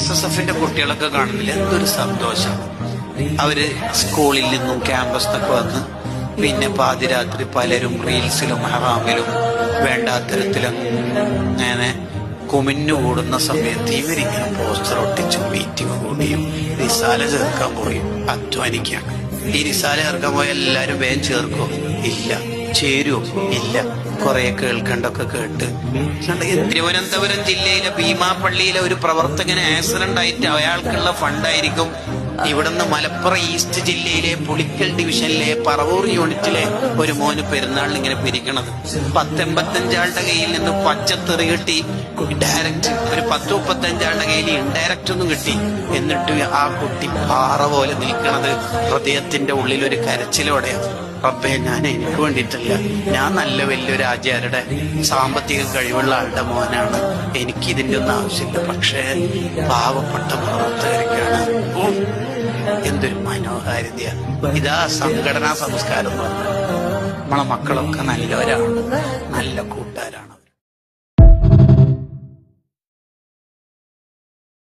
SSFന്റെ കുട്ടികളൊക്കെ കാണുന്നില്ല, എന്തൊരു സന്തോഷം. അവര് സ്കൂളിൽ നിന്നും ക്യാമ്പസിനൊക്കെ വന്ന് പിന്നെ പാതിരാത്രി പലരും റീൽസിലും ഹറാമിലും വേണ്ടാത്തരത്തിലും അങ്ങനെ കുമിഞ്ഞുകൂടുന്ന സമയത്ത് ഇവരിങ്ങനെ പോസ്റ്റർ ഒട്ടിച്ചും മീറ്റിംഗ് കൂടിയും റിസാല ചേർക്കാൻ പോയി അധ്വാനിക്കുകയാണ്. ഈ റിസാല ചേർക്കാൻ പോയ എല്ലാരും വേഗം ചേർക്കോ? ഇല്ല. ചേരുവോ? ഇല്ല. കുറെ കേൾക്കണ്ടൊക്കെ കേട്ട്. തിരുവനന്തപുരം ജില്ലയിലെ ഭീമാപ്പള്ളിയിലെ ഒരു പ്രവർത്തകന് ആക്സിഡന്റ് ആയിട്ട് അയാൾക്കുള്ള ഫണ്ടായിരിക്കും ഇവിടുന്ന് മലപ്പുറം ഈസ്റ്റ് ജില്ലയിലെ പുളിക്കൽ ഡിവിഷനിലെ പറവൂർ യൂണിറ്റിലെ ഒരു മോന് പെരുന്നാളിന് ഇങ്ങനെ പിരിക്കണത്. 10-85 ആളുടെ കയ്യിൽ നിന്ന് പച്ചത്തെറി കിട്ടി, ഡയറക്റ്റ് ഒരു 10-35 ആളുടെ കയ്യിൽ ഇൻഡയറക്റ്റ് ഒന്നും കിട്ടി. എന്നിട്ട് ആ കുട്ടി പാറ പോലെ നിൽക്കണത് ഹൃദയത്തിന്റെ ഉള്ളിൽ ഒരു കരച്ചിലോടെയാണ്. റബ്ബേ, ഞാൻ എനിക്ക് വേണ്ടിയിട്ടല്ല, ഞാൻ നല്ല വലിയൊരു ആചാര്യയുടെ സാമ്പത്തിക കഴിവുള്ള ആളുടെ മോനാണ്, എനിക്ക് ഇതിന്റെ ഒന്നും ആവശ്യമില്ല. പക്ഷേ പാവപ്പെട്ട പ്രവർത്തകർക്കാണ്. എന്തൊരു മനോഹാരിതയാ! ഇതാ സംഘടനാ സംസ്കാരം എന്ന് പറഞ്ഞാൽ. നമ്മളെ മക്കളൊക്കെ നല്ലവരാണ്, നല്ല കൂട്ടുകാരാണ്.